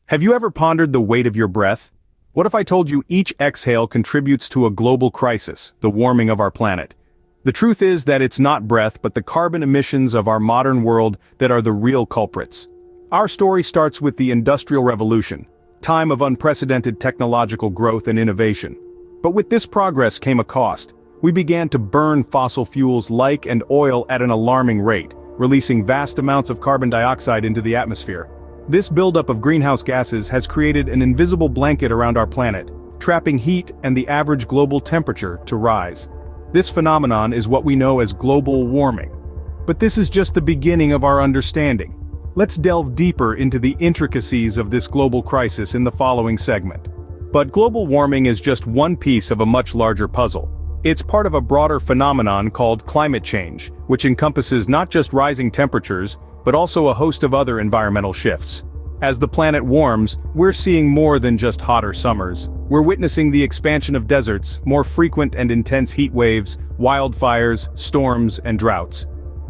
Have you ever pondered the weight of your breath? What if I told you each exhale contributes to a global crisis, the warming of our planet? The truth is that it's not breath but the carbon emissions of our modern world that are the real culprits. Our story starts with the Industrial Revolution, time of unprecedented technological growth and innovation. But with this progress came a cost. We began to burn fossil fuels like and oil at an alarming rate, releasing vast amounts of carbon dioxide into the atmosphere. This buildup of greenhouse gases has created an invisible blanket around our planet, trapping heat and the average global temperature to rise. This phenomenon is what we know as global warming. But this is just the beginning of our understanding. Let's delve deeper into the intricacies of this global crisis in the following segment. But global warming is just one piece of a much larger puzzle. It's part of a broader phenomenon called climate change, which encompasses not just rising temperatures, but also a host of other environmental shifts. As the planet warms, we're seeing more than just hotter summers. We're witnessing the expansion of deserts, more frequent and intense heat waves, wildfires, storms, and droughts.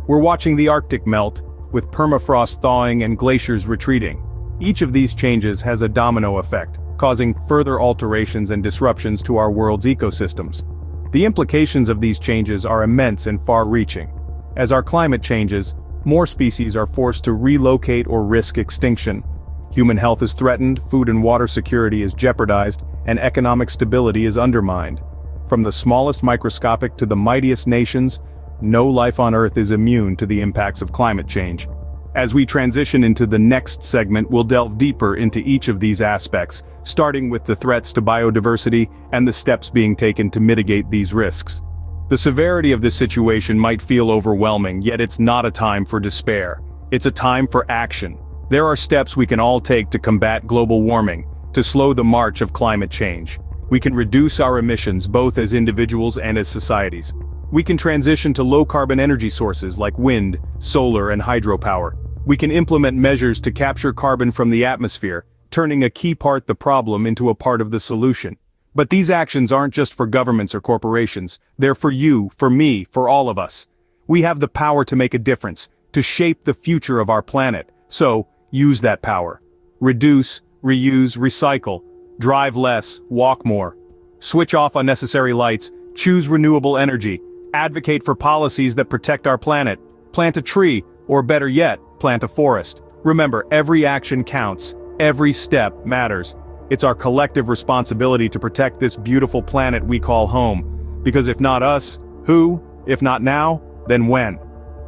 We're watching the Arctic melt, with permafrost thawing and glaciers retreating. Each of these changes has a domino effect, causing further alterations and disruptions to our world's ecosystems. The implications of these changes are immense and far-reaching. As our climate changes, more species are forced to relocate or risk extinction. Human health is threatened, food and water security is jeopardized, and economic stability is undermined. From the smallest microscopic to the mightiest nations, no life on Earth is immune to the impacts of climate change. As we transition into the next segment, we'll delve deeper into each of these aspects, starting with the threats to biodiversity and the steps being taken to mitigate these risks. The severity of this situation might feel overwhelming, yet it's not a time for despair. It's a time for action. There are steps we can all take to combat global warming, to slow the march of climate change. We can reduce our emissions both as individuals and as societies. We can transition to low-carbon energy sources like wind, solar, and hydropower. We can implement measures to capture carbon from the atmosphere, turning a key part of the problem into a part of the solution. But these actions aren't just for governments or corporations, they're for you, for me, for all of us. We have the power to make a difference, to shape the future of our planet, so use that power. Reduce, reuse, recycle, drive less, walk more. Switch off unnecessary lights, choose renewable energy, advocate for policies that protect our planet, plant a tree, or better yet, plant a forest. Remember, every action counts, every step matters. It's our collective responsibility to protect this beautiful planet we call home. Because if not us, who? If not now, then when?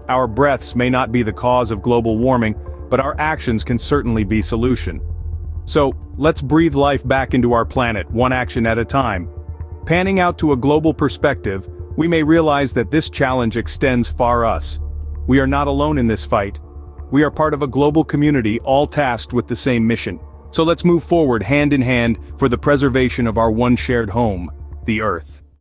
Our breaths may not be the cause of global warming, but our actions can certainly be solution. So, let's breathe life back into our planet, one action at a time. Panning out to a global perspective, we may realize that this challenge extends far us. We are not alone in this fight. We are part of a global community all tasked with the same mission. So let's move forward hand in hand for the preservation of our one shared home, the Earth.